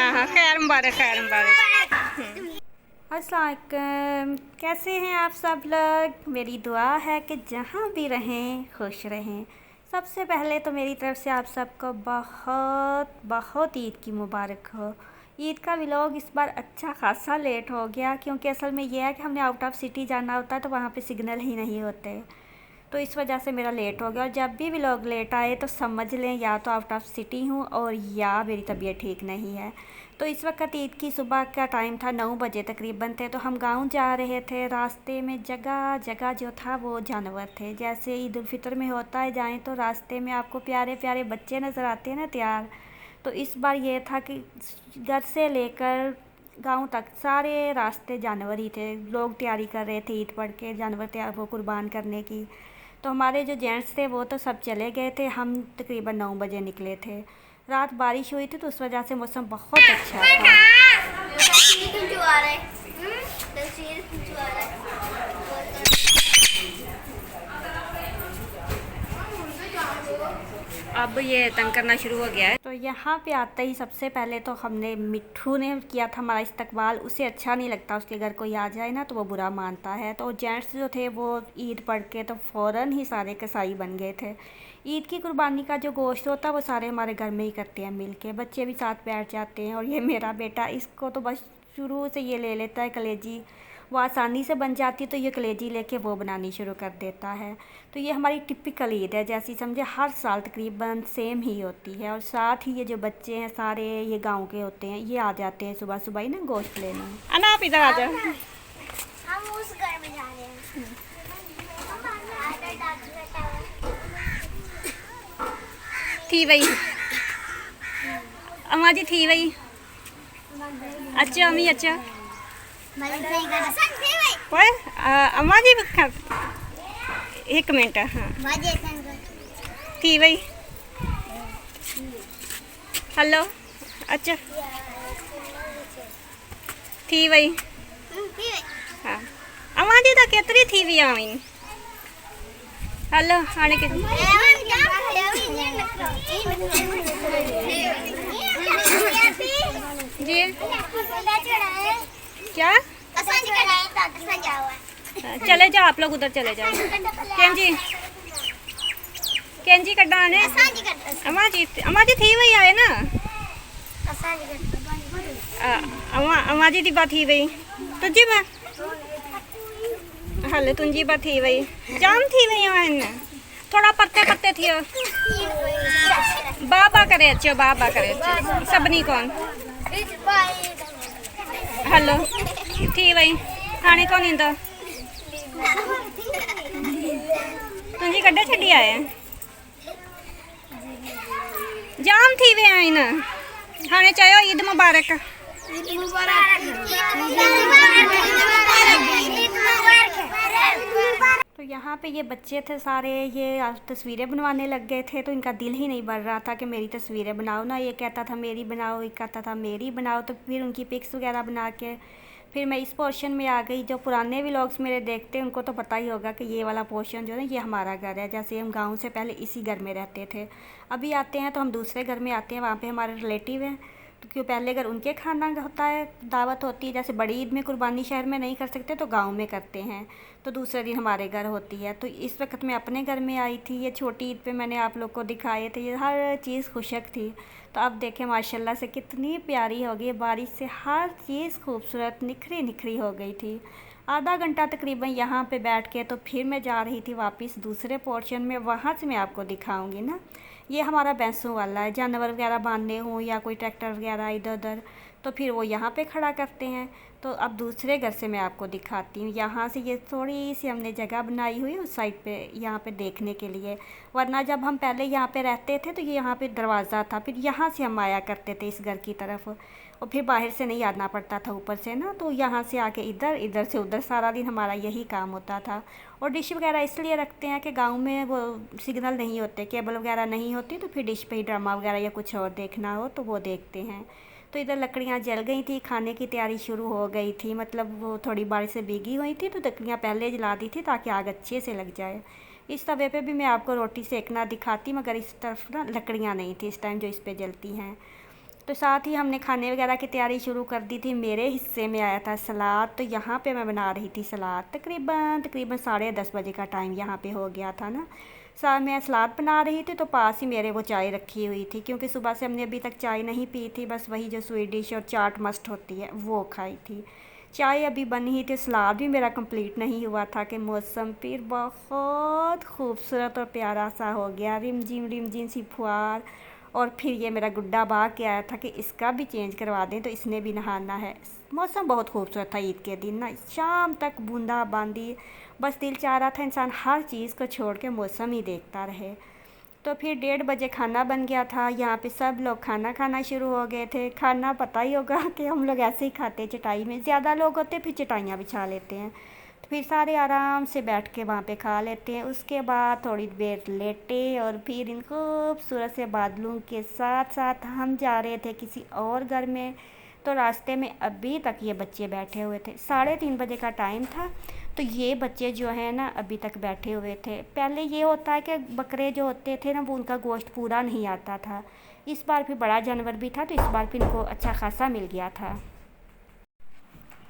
हाँ हाँ, खैर मुबारक, खैर मुबारक। अस्सलाम वालेकुम, कैसे हैं आप सब लोग। मेरी दुआ है कि जहाँ भी रहें खुश रहें। सबसे पहले तो मेरी तरफ से आप सबको बहुत बहुत ईद की मुबारक हो। ईद का व्लॉग इस बार अच्छा खासा लेट हो गया, क्योंकि असल में यह है कि हमने आउट ऑफ सिटी जाना होता है तो वहाँ पे सिग्नल ही नहीं होते, तो इस वजह से मेरा लेट हो गया। और जब भी व्लॉग लेट आए तो समझ लें या तो आउट ऑफ सिटी हूँ और या मेरी तबीयत ठीक नहीं है। तो इस वक्त ईद की सुबह का टाइम था, 9 बजे तकरीबन थे, तो हम गांव जा रहे थे। रास्ते में जगह जगह जो था वो जानवर थे, जैसे ईद उल फितर में होता है, जाएं तो रास्ते में आपको प्यारे प्यारे बच्चे नज़र आते हैं ना तैयार। तो इस बार ये था कि घर से लेकर गांव तक सारे रास्ते जानवर ही थे। लोग तैयारी कर रहे थे ईद पढ़ के जानवर तैयार वो कुर्बान करने की। तो हमारे जो जेंट्स थे वो तो सब चले गए थे, हम तकरीबन 9 बजे निकले थे। रात बारिश हुई थी तो उस वजह से मौसम बहुत अच्छा था। अब ये तंग करना शुरू हो गया है। तो यहाँ पे आते ही सबसे पहले तो हमने मिट्ठू ने किया था हमारा इस्तकबाल। उसे अच्छा नहीं लगता उसके घर कोई आ जाए ना तो वो बुरा मानता है। तो जेंट्स जो थे वो ईद पढ़ के तो फ़ौरन ही सारे कसाई बन गए थे। ईद की कुर्बानी का जो गोश्त होता है वो सारे हमारे घर में ही करते हैं मिल के। बच्चे भी साथ बैठ जाते हैं। और ये मेरा बेटा, इसको तो बस शुरू से ये ले लेता है कलेजी, वो आसानी से बन जाती है तो ये कलेजी लेके वो बनानी शुरू कर देता है। तो ये हमारी टिपिकल ईद है, जैसी समझे हर साल तकरीबन सेम ही होती है। और साथ ही ये जो बच्चे हैं सारे ये गांव के होते हैं, ये आ जाते हैं सुबह सुबह ही ना गोश्त लेने। अना आप इधर आ जाओ। हम उस घर में जा रहे हैं। थी वही अम्मा जी, थी वही। अच्छा अम्मी, अच्छा अम्मा जी एक मिनट। हाँ थी वही। हेलो, अच्छा थी वही। हाँ अम्मा जी तो केतरी थी भी आमीन। हेलो आने के जी क्या चले जाओ आप लोग, उधर चले जाओ। केंजी कड्डा आने अम्मा जी थी वही आए ना। अम्मा जी दी बात थी वही तुझी बा हले तुझी बात थी वही जाम थी वही आए थोड़ा पत्ते पत्ते थी बाबा करे अच्छे, बाबा करे अच्छे सबनी कौन। हेलो थी वही खाने कौन इंदा तुझी कड्डे छड़ी आए जाम थी वे आए ना खाने चाहिए। ईद मुबारक। तो यहाँ पे ये बच्चे थे सारे, ये तस्वीरें बनवाने लग गए थे। तो इनका दिल ही नहीं भर रहा था कि मेरी तस्वीरें बनाओ ना। ये कहता था मेरी बनाओ, ये कहता था मेरी बनाओ। तो फिर उनकी पिक्स वगैरह बना के फिर मैं इस पोर्शन में आ गई। जो पुराने व्लॉग्स मेरे देखते हैं उनको तो पता ही होगा कि ये वाला पोर्शन जो है ये हमारा घर है। जैसे हम गांव से पहले इसी घर में रहते थे, अभी आते हैं तो हम दूसरे घर में आते हैं, वहाँ पे हमारे रिलेटिव हैं। तो क्यों पहले अगर उनके खाना होता है, दावत होती है, जैसे बड़ी ईद में कुर्बानी शहर में नहीं कर सकते तो गांव में करते हैं, तो दूसरे दिन हमारे घर होती है। तो इस वक्त मैं अपने घर में आई थी। ये छोटी ईद पे मैंने आप लोग को दिखाए थे, ये हर चीज़ खुशक थी। तो अब देखें माशाल्लाह से कितनी प्यारी हो गई, बारिश से हर चीज़ खूबसूरत निखरी निखरी हो गई थी। आधा घंटा तकरीबन यहाँ पे बैठ के तो फिर मैं जा रही थी वापस दूसरे पोर्शन में, वहाँ से मैं आपको दिखाऊंगी ना। ये हमारा भैंसों वाला है, जानवर वगैरह बांधने हों या कोई ट्रैक्टर वगैरह इधर उधर तो फिर वो यहाँ पे खड़ा करते हैं। तो अब दूसरे घर से मैं आपको दिखाती हूँ। यहाँ से ये थोड़ी सी हमने जगह बनाई हुई है उस साइड पे, यहाँ पे देखने के लिए। वरना जब हम पहले यहाँ पे रहते थे तो ये यहाँ पे दरवाज़ा था, फिर यहाँ से हम आया करते थे इस घर की तरफ, और फिर बाहर से नहीं आना पड़ता था ऊपर से ना। तो यहाँ से आके इधर, इधर से उधर, सारा दिन हमारा यही काम होता था। और डिश वगैरह इसलिए रखते हैं कि गांव में वो सिग्नल नहीं होते, केबल वगैरह नहीं होती, तो फिर डिश पे ही ड्रामा वगैरह या कुछ और देखना हो तो वो देखते हैं। तो इधर लकड़ियाँ जल गई थी, खाने की तैयारी शुरू हो गई थी। मतलब वो थोड़ी बारिश से भीगी हुई थी तो लकड़ियाँ पहले जला दी थी ताकि आग अच्छे से लग जाए। इस तवे पे भी मैं आपको रोटी सेकना दिखाती, मगर इस तरफ ना लकड़ियाँ नहीं थी इस टाइम जो इस पे जलती हैं। तो साथ ही हमने खाने वगैरह की तैयारी शुरू कर दी थी। मेरे हिस्से में आया था सलाद, तो यहाँ पे मैं बना रही थी सलाद। तकरीबन तकरीबन 10:30 बजे का टाइम यहाँ पे हो गया था ना। मैं सलाद बना रही थी तो पास ही मेरे वो चाय रखी हुई थी, क्योंकि सुबह से हमने अभी तक चाय नहीं पी थी, बस वही जो स्वीट डिश और चाट मस्ट होती है वो खाई थी। चाय अभी बनी ही थी, सलाद भी मेरा कंप्लीट नहीं हुआ था कि मौसम फिर बहुत खूबसूरत और प्यारा सा हो गया, रिम झिम सी फुहार। और फिर ये मेरा गुड्डा भाग के आया था कि इसका भी चेंज करवा दें, तो इसने भी नहाना है। मौसम बहुत खूबसूरत था ईद के दिन ना, शाम तक बूंदा बांदी। बस दिल चाह रहा था इंसान हर चीज़ को छोड़ के मौसम ही देखता रहे। तो फिर 1:30 बजे खाना बन गया था। यहाँ पे सब लोग खाना खाना शुरू हो गए थे। खाना पता ही होगा कि हम लोग ऐसे ही खाते हैं, चटाई में ज़्यादा लोग होते फिर चटाइयाँ बिछा लेते हैं। तो फिर सारे आराम से बैठ के वहाँ पे खा लेते हैं। उसके बाद थोड़ी देर लेटे और फिर इन खूबसूरत से बादलों के साथ साथ हम जा रहे थे किसी और घर में। तो रास्ते में अभी तक ये बच्चे बैठे हुए थे। 3:30 बजे का टाइम था, तो ये बच्चे जो हैं ना अभी तक बैठे हुए थे। पहले ये होता है कि बकरे जो होते थे ना वो उनका गोश्त पूरा नहीं आता था। इस बार फिर बड़ा जानवर भी था, तो इस बार फिर इनको अच्छा खासा मिल गया था।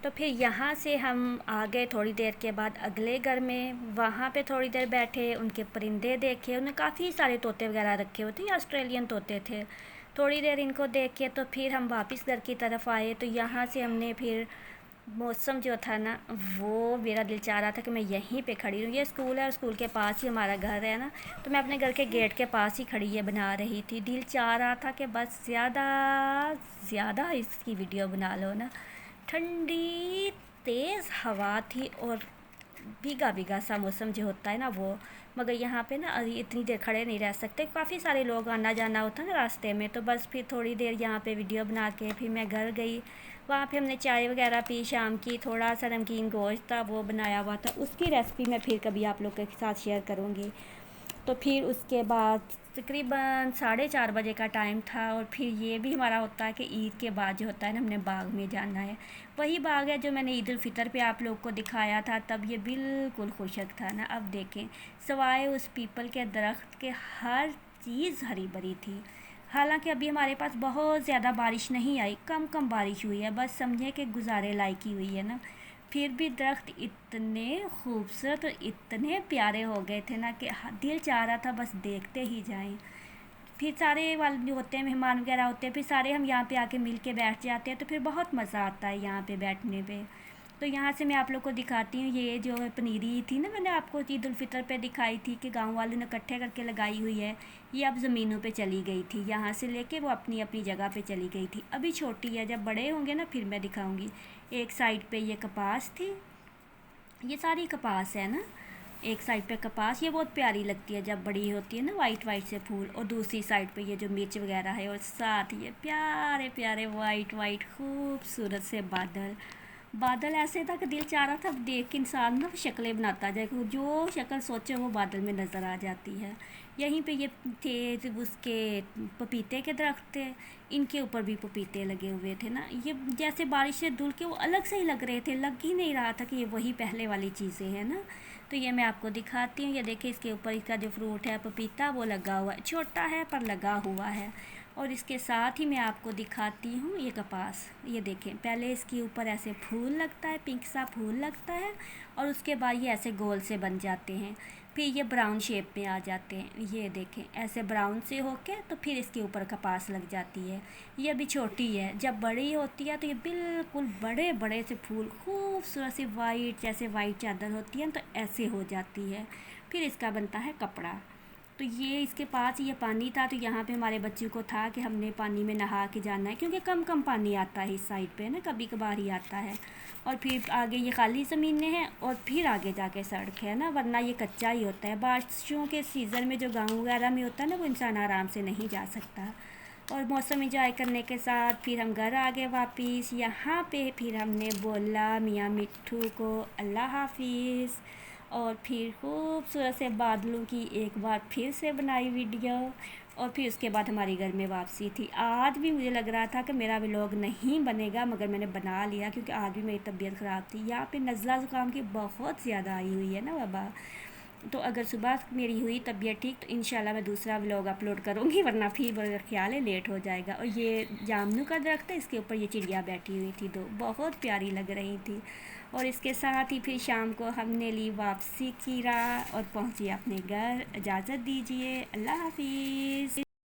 तो फिर यहाँ से हम आ गए थोड़ी देर के बाद अगले घर में। वहाँ पे थोड़ी देर बैठे, उनके परिंदे देखे। उन्हें काफ़ी सारे तोते वगैरह रखे हुए थे, ऑस्ट्रेलियन तोते थे। थोड़ी देर इनको देख के तो फिर हम वापस घर की तरफ आए। तो यहाँ से हमने फिर मौसम जो था ना, वो मेरा दिल चाह रहा था कि मैं यहीं पे खड़ी हूँ। ये स्कूल है और स्कूल के पास ही हमारा घर है ना, तो मैं अपने घर के गेट के पास ही खड़ी ये बना रही थी। दिल चाह रहा था कि बस ज़्यादा ज़्यादा इसकी वीडियो बना लो ना। ठंडी तेज़ हवा थी और भीगा भीगा सा मौसम जो होता है ना वो। मगर यहाँ पे ना अभी इतनी देर खड़े नहीं रह सकते, काफ़ी सारे लोग आना जाना होता है ना रास्ते में। तो बस फिर थोड़ी देर यहाँ पे वीडियो बना के फिर मैं घर गई। वहाँ पे हमने चाय वगैरह पी शाम की। थोड़ा सा नमकीन गोश्त था वो बनाया हुआ था, उसकी रेसिपी मैं फिर कभी आप लोग के साथ शेयर करूँगी। तो फिर उसके बाद तकरीबन 4:30 बजे का टाइम था। और फिर ये भी हमारा होता है कि ईद के बाद जो होता है ना, हमने बाग में जाना है। वही बाग है जो मैंने ईद उल फितर पे आप लोग को दिखाया था, तब ये बिल्कुल खुशक था ना। अब देखें, सवाए उस पीपल के दरख्त के हर चीज़ हरी भरी थी। हालांकि अभी हमारे पास बहुत ज़्यादा बारिश नहीं आई, कम कम बारिश हुई है, बस समझे कि गुजारे लायक ही हुई है ना। फिर भी दरख्त इतने खूबसूरत और इतने प्यारे हो गए थे ना कि दिल चाह रहा था बस देखते ही जाएं। फिर सारे वाले जो होते हैं मेहमान वगैरह होते हैं, फिर सारे हम यहाँ पे आके मिल के बैठ जाते हैं, तो फिर बहुत मज़ा आता है यहाँ पे बैठने पे। तो यहाँ से मैं आप लोग को दिखाती हूँ, ये जो पनीरी थी ना मैंने आपको ईद उल फितर पे दिखाई थी कि गांव वालों ने इकट्ठे करके लगाई हुई है, ये अब ज़मीनों पे चली गई थी। यहाँ से लेके वो अपनी अपनी जगह पे चली गई थी। अभी छोटी है, जब बड़े होंगे ना फिर मैं दिखाऊँगी। एक साइड पे ये कपास थी, ये सारी कपास है ना। एक साइड पे कपास, ये बहुत प्यारी लगती है जब बड़ी होती है ना, वाइट वाइट से फूल। और दूसरी साइड पे ये जो मिर्च वगैरह है, और साथ ये प्यारे प्यारे वाइट वाइट खूबसूरत से बादल। बादल ऐसे था कि दिल चाह रहा था देख के इंसान ना शक्लें बनाता जाए, जो शक्ल सोचे वो बादल में नज़र आ जाती है। यहीं पे ये थे उसके पपीते के दरख्त थे, इनके ऊपर भी पपीते लगे हुए थे ना। ये जैसे बारिश से धुल के वो अलग से ही लग रहे थे, लग ही नहीं रहा था कि ये वही पहले वाली चीज़ें हैं ना। तो ये मैं आपको दिखाती हूँ। ये देखिए इसके ऊपर इसका जो फ्रूट है पपीता वो लगा हुआ है, छोटा है पर लगा हुआ है। और इसके साथ ही मैं आपको दिखाती हूँ ये कपास। ये देखें, पहले इसके ऊपर ऐसे फूल लगता है, पिंक सा फूल लगता है, और उसके बाद ये ऐसे गोल से बन जाते हैं, फिर ये ब्राउन शेप में आ जाते हैं। ये देखें ऐसे ब्राउन से होके तो फिर इसके ऊपर कपास लग जाती है। ये अभी छोटी है, जब बड़ी होती है तो ये बिल्कुल बड़े बड़े से फूल खूबसूरत सी वाइट, जैसे वाइट चादर होती है तो ऐसे हो जाती है। फिर इसका बनता है कपड़ा। तो ये इसके पास ये पानी था, तो यहाँ पे हमारे बच्चों को था कि हमने पानी में नहा के जाना है, क्योंकि कम कम पानी आता है इस साइड पे ना, कभी कभार ही आता है। और फिर आगे ये खाली ज़मीनें हैं और फिर आगे जाके सड़क है ना, वरना ये कच्चा ही होता है। बारिशों के सीज़न में जो गाँव वगैरह में होता है ना, वो इंसान आराम से नहीं जा सकता। और मौसम इंजॉय करने के साथ फिर हम घर आ गए वापस। यहाँ पे फिर हमने बोला मियाँ मिट्ठू को अल्लाह हाफिज़। और फिर खूबसूरत से बादलों की एक बार फिर से बनाई वीडियो। और फिर उसके बाद हमारी घर में वापसी थी। आज भी मुझे लग रहा था कि मेरा व्लॉग नहीं बनेगा, मगर मैंने बना लिया क्योंकि आज भी मेरी तबीयत ख़राब थी। यहाँ पे नज़ला ज़ुकाम की बहुत ज़्यादा आई हुई है ना बाबा। तो अगर सुबह मेरी हुई तबीयत ठीक तो इंशाल्लाह मैं दूसरा व्लॉग अपलोड करूँगी, वरना फिर मेरा ख्याल है लेट हो जाएगा। और ये जामनू का दरख्त है, इसके ऊपर ये चिड़िया बैठी हुई थी, दो बहुत प्यारी लग रही थी। और इसके साथ ही फिर शाम को हमने ली वापसी की राह और पहुँची अपने घर। इजाज़त दीजिए, अल्लाह हाफिज़।